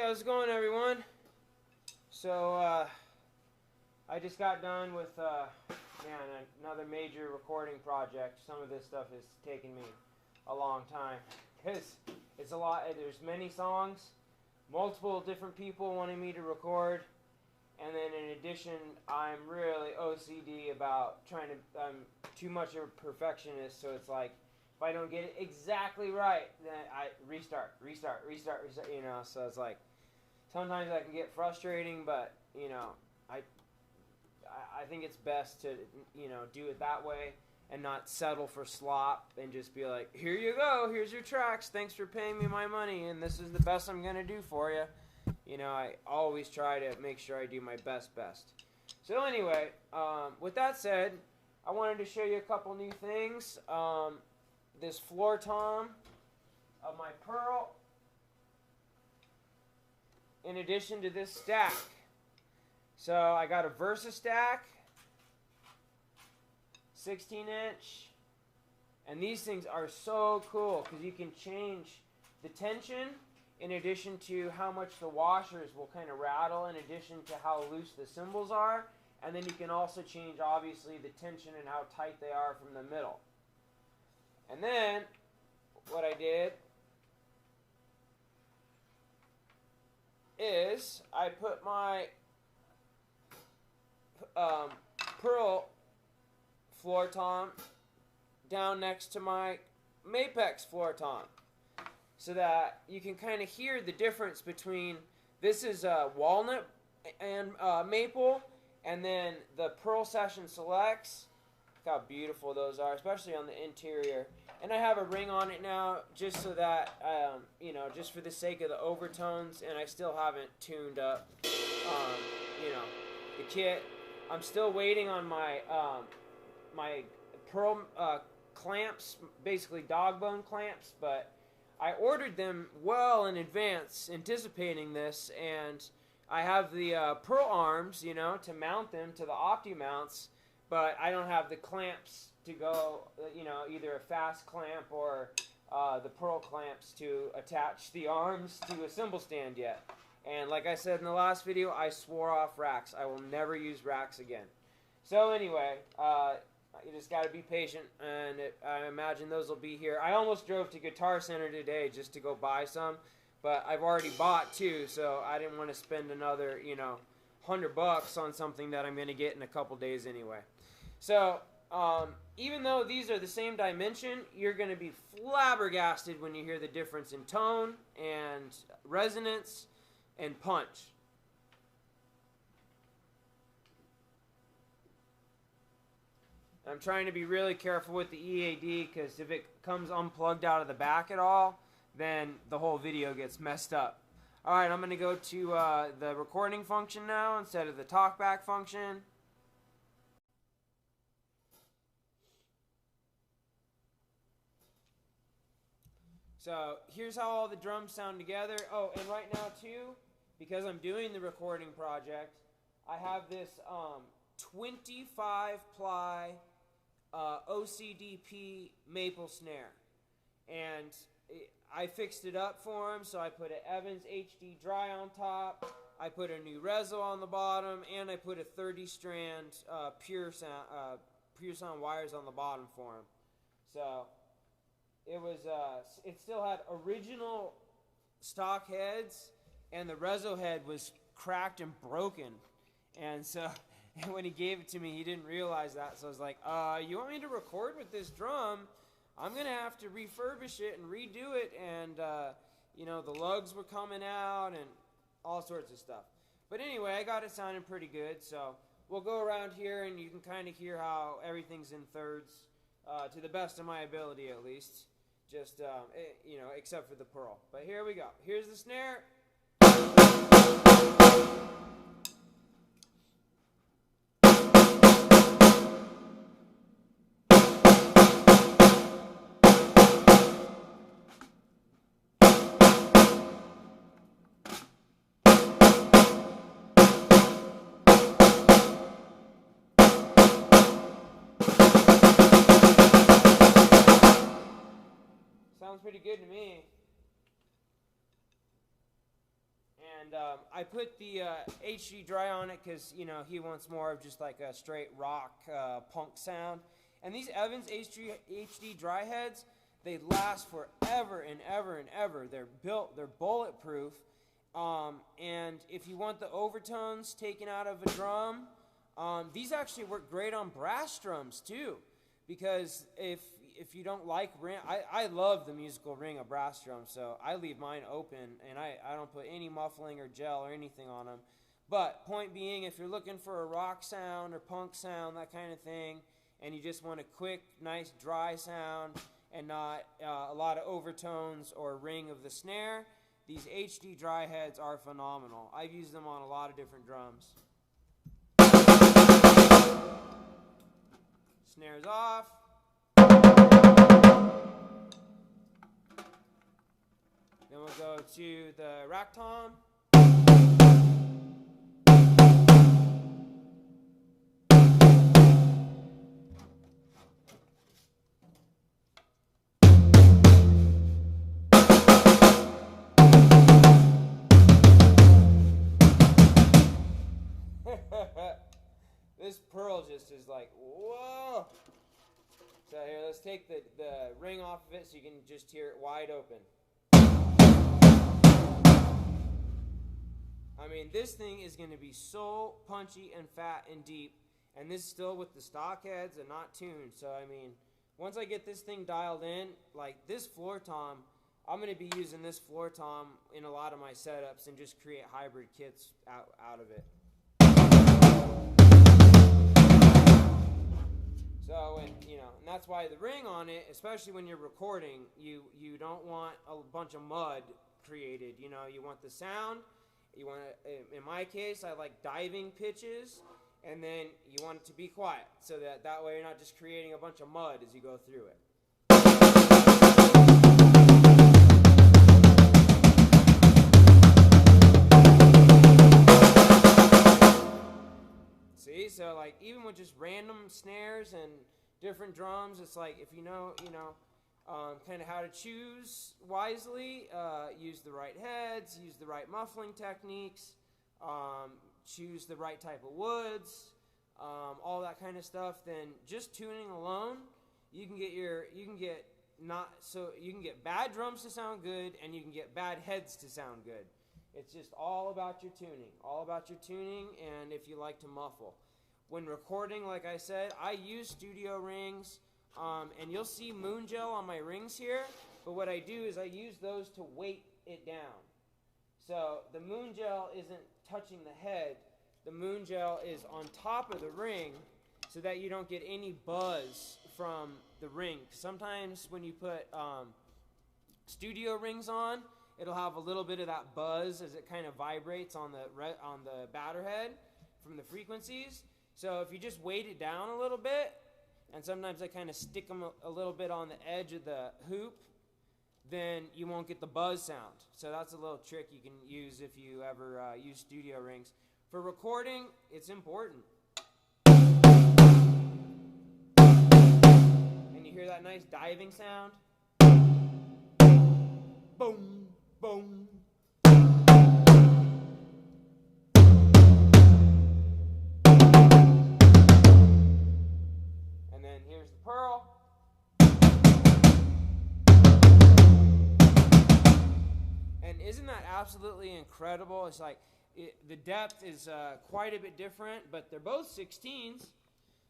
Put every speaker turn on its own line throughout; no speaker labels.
how's it going, everyone? So, I just got done with, another major recording project. Some of this stuff has taken me a long time, because it's a lot. There's many songs, multiple different people wanting me to record, and then in addition, I'm really OCD about I'm too much of a perfectionist, so it's like, if I don't get it exactly right, then I restart, you know, so it's like, sometimes I can get frustrating, but, you know, I think it's best to, you know, do it that way and not settle for slop and just be like, here you go, here's your tracks, thanks for paying me my money, and this is the best I'm going to do for you. You know, I always try to make sure I do my best. So anyway, with that said, I wanted to show you a couple new things. This floor tom of my pearl, in addition to this stack. So I got a Versa stack, 16-inch, and these things are so cool because you can change the tension in addition to how much the washers will kind of rattle, in addition to how loose the cymbals are, and then you can also change, obviously, the tension and how tight they are from the middle. And then, what I did is I put my pearl floor tom down next to my Mapex floor tom, so that you can kind of hear the difference between, this is walnut and maple, and then the Pearl Session Selects. Look how beautiful those are, especially on the interior. And I have a ring on it now, just so that, you know, just for the sake of the overtones, and I still haven't tuned up, you know, the kit. I'm still waiting on my, my pearl clamps, basically dog bone clamps, but I ordered them well in advance, anticipating this, and I have the pearl arms, you know, to mount them to the Opti mounts, but I don't have the clamps to go, you know, either a fast clamp or the pearl clamps to attach the arms to a cymbal stand yet. And like I said in the last video, I swore off racks. I will never use racks again. So anyway, you just got to be patient, and I imagine those will be here. I almost drove to Guitar Center today just to go buy some, but I've already bought two, so I didn't want to spend another, you know, $100 on something that I'm going to get in a couple days anyway. So, even though these are the same dimension, you're going to be flabbergasted when you hear the difference in tone and resonance and punch. I'm trying to be really careful with the EAD, because if it comes unplugged out of the back at all, then the whole video gets messed up. Alright, I'm going to go to the recording function now instead of the talkback function. So here's how all the drums sound together. Oh, and right now too, because I'm doing the recording project, I have this 25-ply OCDP maple snare, and I fixed it up for him. So I put an Evans HD dry on top, I put a new reso on the bottom, and I put a 30-strand pure sound wires on the bottom for him. So it was it still had original stock heads, and the reso head was cracked and broken, and so when he gave it to me, he didn't realize that. So I was like, you want me to record with this drum? I'm going to have to refurbish it and redo it. And, you know, the lugs were coming out and all sorts of stuff. But anyway, I got it sounding pretty good. So we'll go around here and you can kind of hear how everything's in thirds, to the best of my ability at least. Just, you know, except for the pearl. But here we go. Here's the snare. Sounds pretty good to me. And I put the HD dry on it because, you know, he wants more of just like a straight rock punk sound. And these Evans HD dry heads, they last forever and ever and ever. They're bulletproof. And if you want the overtones taken out of a drum, these actually work great on brass drums too. Because if you don't like ring, I love the musical ring of brass drums, so I leave mine open, and I don't put any muffling or gel or anything on them. But point being, if you're looking for a rock sound or punk sound, that kind of thing, and you just want a quick, nice, dry sound and not a lot of overtones or ring of the snare, these HD dry heads are phenomenal. I've used them on a lot of different drums. Snares off. Then we'll go to the rack tom. This pearl just is like, whoa. So here, let's take the ring off of it so you can just hear it wide open. I mean, this thing is going to be so punchy and fat and deep, and this is still with the stock heads and not tuned. So, I mean, once I get this thing dialed in, like this floor tom, I'm going to be using this floor tom in a lot of my setups and just create hybrid kits out of it. So, and that's why the ring on it, especially when you're recording, you don't want a bunch of mud created. You know, you want the sound. You want to, in my case, I like diving pitches, and then you want it to be quiet, so that way you're not just creating a bunch of mud as you go through it. See, so like even with just random snares and different drums, it's like if you know, kind of how to choose wisely, use the right heads, use the right muffling techniques, choose the right type of woods, all that kind of stuff. Then just tuning alone, you can get bad drums to sound good, and you can get bad heads to sound good. It's just all about your tuning, and if you like to muffle. When recording, like I said, I use studio rings, and you'll see moon gel on my rings here, but what I do is I use those to weight it down. So the moon gel isn't touching the head, the moon gel is on top of the ring so that you don't get any buzz from the ring. Sometimes when you put studio rings on, it'll have a little bit of that buzz as it kind of vibrates on the batter head from the frequencies. So if you just weight it down a little bit, and sometimes I kind of stick them a little bit on the edge of the hoop, then you won't get the buzz sound. So that's a little trick you can use if you ever use studio rings. For recording, it's important. And you hear that nice diving sound? Boom, boom. And then here's the pearl. And isn't that absolutely incredible? It's like the depth is quite a bit different, but they're both 16s.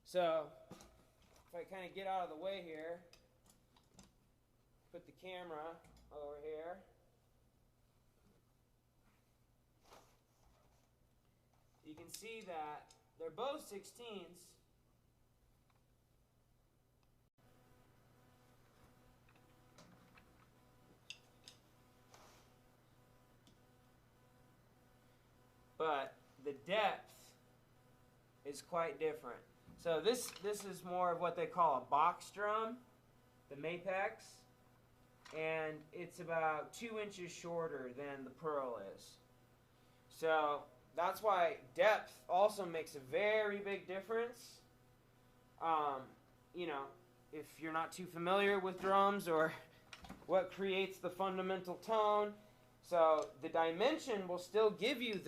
So if I kind of get out of the way here, put the camera over here. You can see that they're both 16s. But the depth is quite different. So this is more of what they call a box drum, the Mapex, and it's about 2 inches shorter than the Pearl is. So that's why depth also makes a very big difference. If you're not too familiar with drums or what creates the fundamental tone. So the dimension will still give you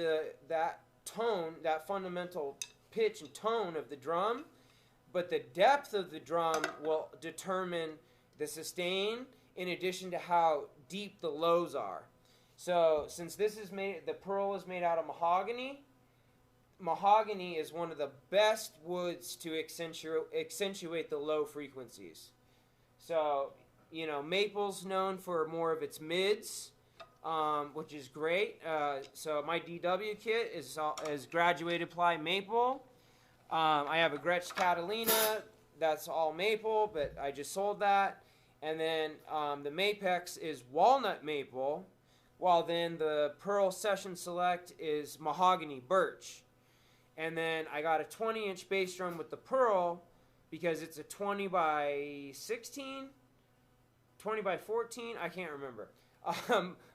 that tone, that fundamental pitch and tone of the drum, but the depth of the drum will determine the sustain in addition to how deep the lows are. So since this is made, the pearl is made out of mahogany. Mahogany is one of the best woods to accentuate the low frequencies. So, maple's known for more of its mids, which is great. So my DW kit is graduated ply maple. I have a Gretsch Catalina that's all maple, but I just sold that. And then the Mapex is walnut maple, while then the Pearl Session Select is mahogany birch. And then I got a 20-inch bass drum with the Pearl because it's a 20 by 16, 20 by 14, I can't remember.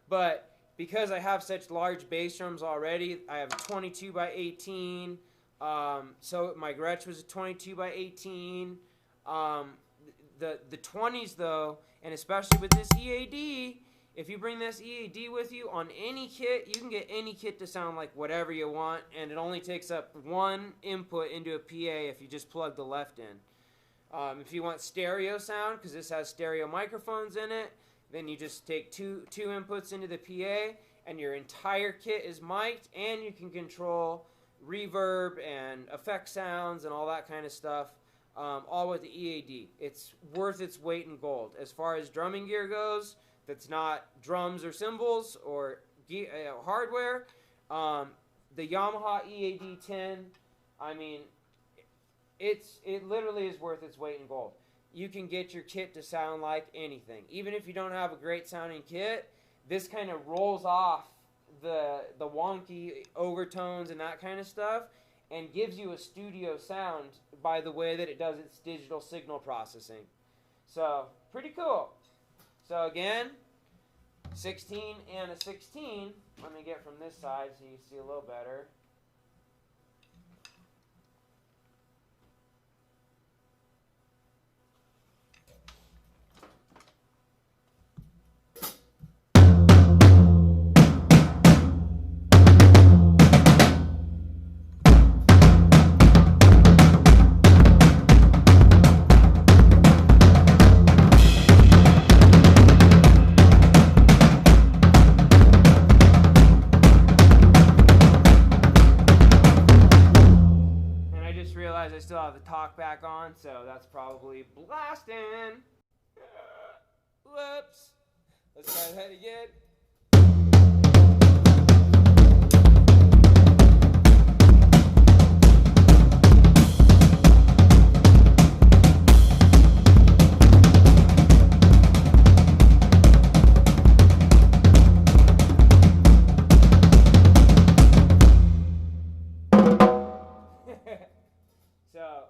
But because I have such large bass drums already, I have a 22 by 18. So my Gretsch was a 22 by 18. The 20s though, and especially with this EAD, if you bring this EAD with you on any kit, you can get any kit to sound like whatever you want, and it only takes up one input into a PA if you just plug the left in. If you want stereo sound, because this has stereo microphones in it, then you just take two inputs into the PA, and your entire kit is mic'd, and you can control reverb and effect sounds and all that kind of stuff, all with the EAD. It's worth its weight in gold. As far as drumming gear goes, that's not drums or cymbals or hardware, the Yamaha EAD 10, I mean, it literally is worth its weight in gold. You can get your kit to sound like anything. Even if you don't have a great sounding kit, this kind of rolls off the wonky overtones and that kind of stuff and gives you a studio sound by the way that it does its digital signal processing. So, pretty cool. So again, 16 and a 16. Let me get from this side so you see a little better. I still have the talk back on, so that's probably blasting. Whoops. Let's try that again. So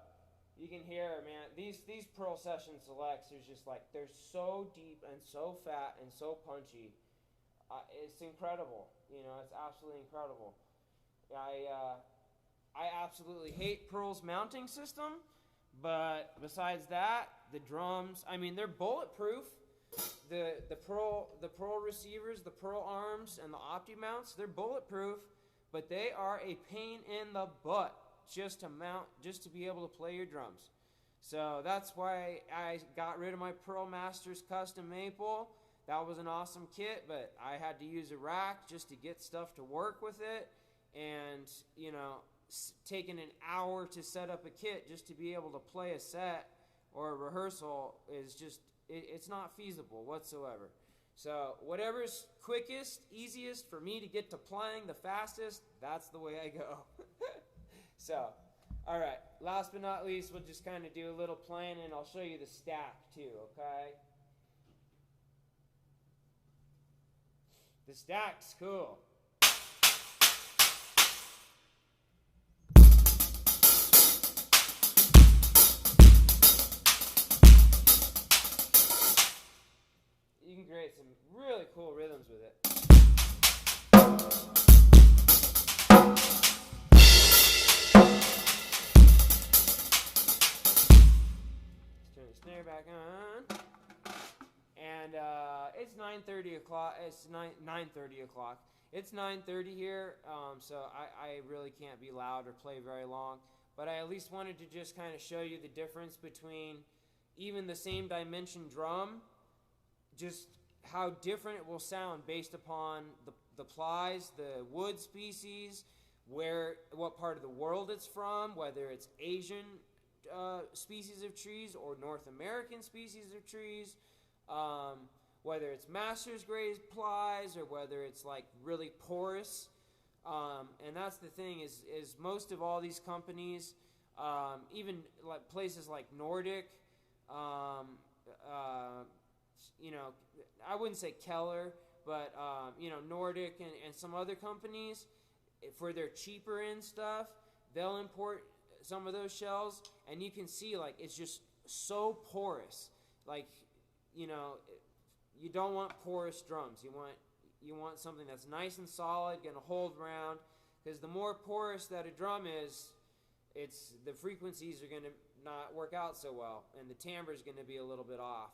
you can hear, man, these Pearl Session Selects are just like, they're so deep and so fat and so punchy. It's incredible. It's absolutely incredible. I absolutely hate Pearl's mounting system, but besides that, the drums, I mean, they're bulletproof. The Pearl receivers, the Pearl arms, and the Opti mounts, they're bulletproof, but they are a pain in the butt just to be able to play your drums. So that's why I got rid of my Pearl Masters Custom Maple. That was an awesome kit, but I had to use a rack just to get stuff to work with it. And, taking an hour to set up a kit just to be able to play a set or a rehearsal is just, it's not feasible whatsoever. So whatever's quickest, easiest for me to get to playing the fastest, that's the way I go. So, all right, last but not least, we'll just kind of do a little playing, and I'll show you the stack too, okay? The stack's cool. You can create some really cool rhythms with it. Snare back on, and it's nice 9:30 o'clock. It's 9:30 o'clock. It's 9:30 here, so I really can't be loud or play very long. But I at least wanted to just kind of show you the difference between even the same dimension drum, just how different it will sound based upon the plies, the wood species, what part of the world it's from, whether it's Asian species of trees or North American species of trees, whether it's master's grade plies or whether it's like really porous. And that's the thing is most of all these companies, even like places like Nordic, I wouldn't say Keller, but Nordic and some other companies, for their cheaper end stuff, they'll import some of those shells, and you can see like it's just so porous. Like, you don't want porous drums. You want something that's nice and solid, going to hold round, because the more porous that a drum is, the frequencies are going to not work out so well, and the timbre is going to be a little bit off.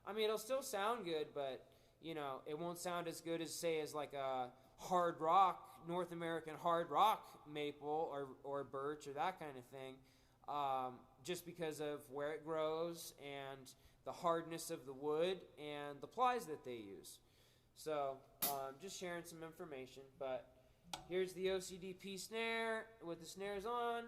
I mean, it'll still sound good, but it won't sound as good as like a hard rock, North American hard rock maple or birch or that kind of thing, just because of where it grows and the hardness of the wood and the plies that they use. So just sharing some information. But here's the OCDP snare with the snares on.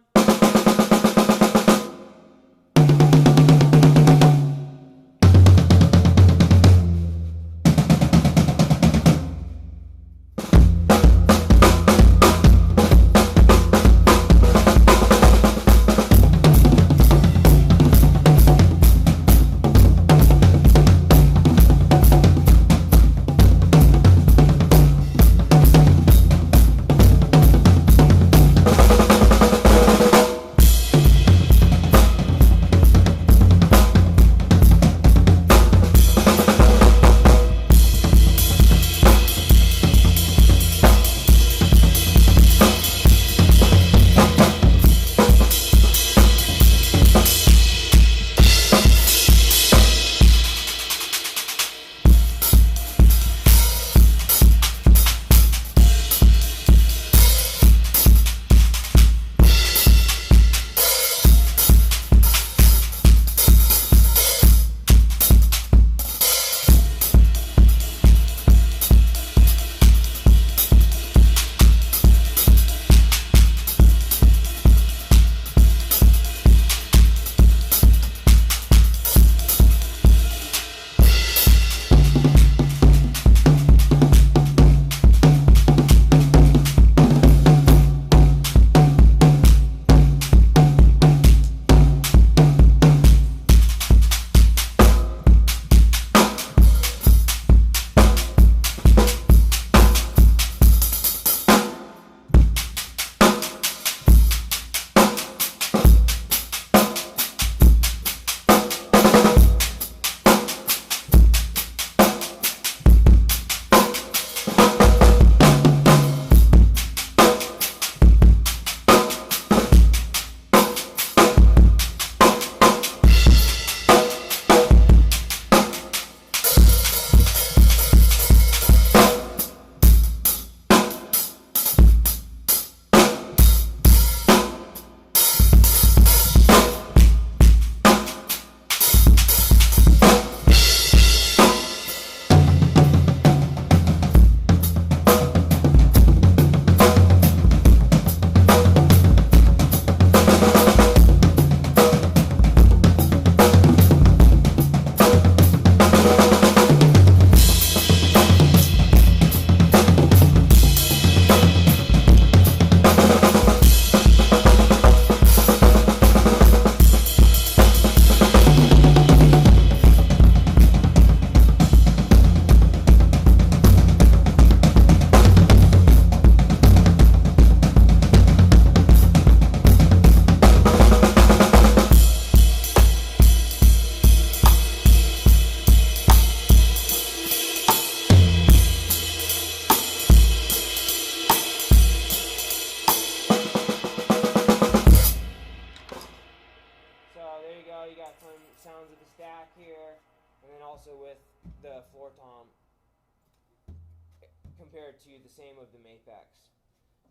compared to the same of the Mapex.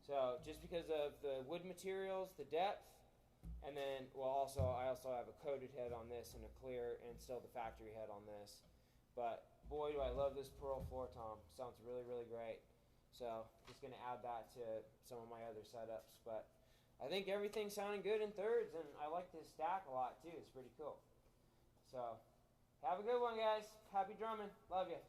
So just because of the wood materials, the depth, and then, well, I also have a coated head on this and a clear, and still the factory head on this. But boy, do I love this pearl floor tom. Sounds really, really great. So just going to add that to some of my other setups. But I think everything's sounding good in thirds, and I like this stack a lot too. It's pretty cool. So have a good one, guys. Happy drumming. Love you.